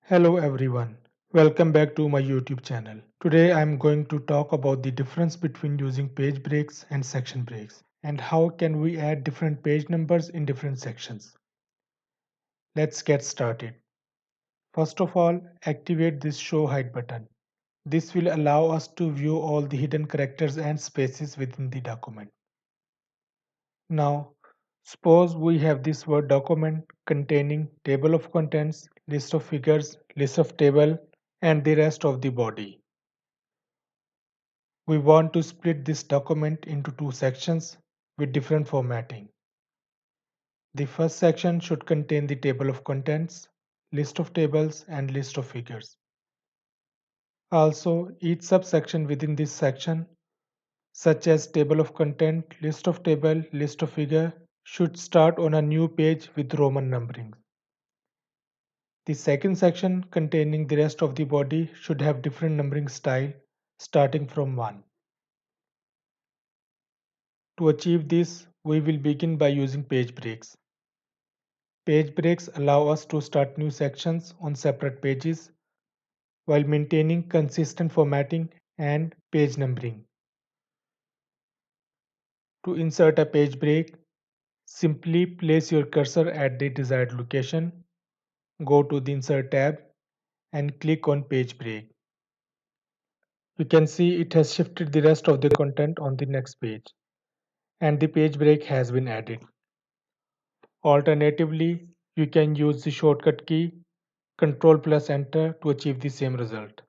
Hello everyone, welcome back to my YouTube channel. Today I am going to talk about the difference between using page breaks and section breaks and how can we add different page numbers in different sections. Let's get started. First of all, activate this show hide button. This will allow us to view all the hidden characters and spaces within the document. Now, suppose we have this Word document containing table of contents, list of figures, list of table and the rest of the body. We want to split this document into two sections with different formatting. The first section should contain the table of contents, list of tables, and list of figures. Also, each subsection within this section, such as table of content, list of table, list of figure, should start on a new page with Roman numbering. The second section containing the rest of the body should have different numbering style starting from 1. To achieve this, we will begin by using page breaks. Page breaks allow us to start new sections on separate pages while maintaining consistent formatting and page numbering. To insert a page break, simply place your cursor at the desired location, go to the Insert tab and click on Page Break. You can see it has shifted the rest of the content on the next page and the page break has been added. Alternatively, you can use the shortcut key Ctrl plus Enter to achieve the same result.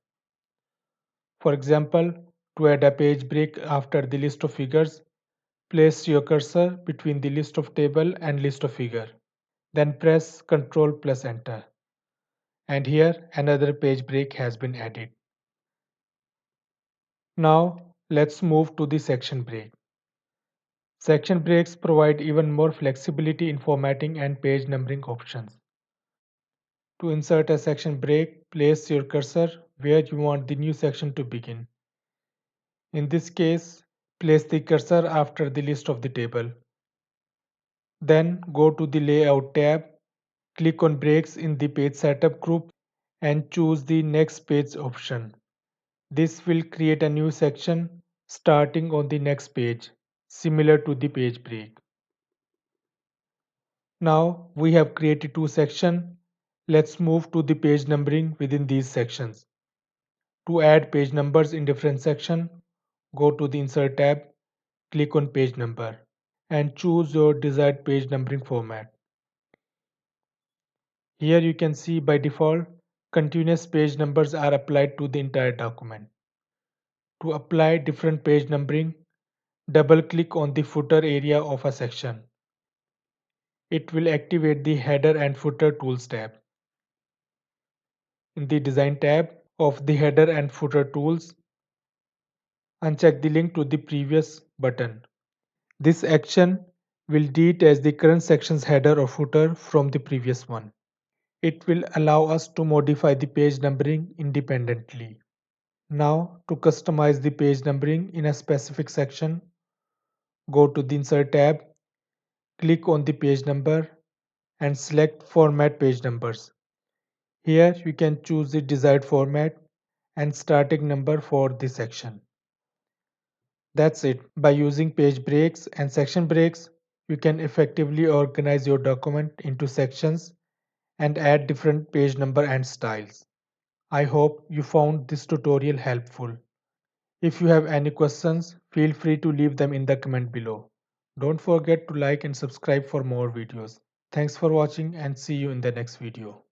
For example, to add a page break after the list of figures, place your cursor between the list of table and list of figure. Then press Ctrl plus Enter. And here another page break has been added. Now let's move to the section break. Section breaks provide even more flexibility in formatting and page numbering options. To insert a section break, place your cursor where you want the new section to begin. In this case, place the cursor after the list of the table. Then go to the Layout tab, click on Breaks in the Page Setup group and choose the Next Page option. This will create a new section starting on the next page, similar to the page break. Now we have created two sections. Let's move to the page numbering within these sections. To add page numbers in different sections, go to the Insert tab, click on Page Number, and choose your desired page numbering format. Here you can see by default, continuous page numbers are applied to the entire document. To apply different page numbering, double-click on the footer area of a section. It will activate the Header and Footer Tools tab. In the Design tab of the Header and Footer Tools, uncheck the link to the previous button. This action will detach the current section's header or footer from the previous one. It will allow us to modify the page numbering independently. Now, to customize the page numbering in a specific section, go to the Insert tab, click on the page number and select Format Page Numbers. Here you can choose the desired format and starting number for the section. That's it. By using page breaks and section breaks, you can effectively organize your document into sections and add different page number and styles. I hope you found this tutorial helpful. If you have any questions, feel free to leave them in the comment below. Don't forget to like and subscribe for more videos. Thanks for watching and see you in the next video.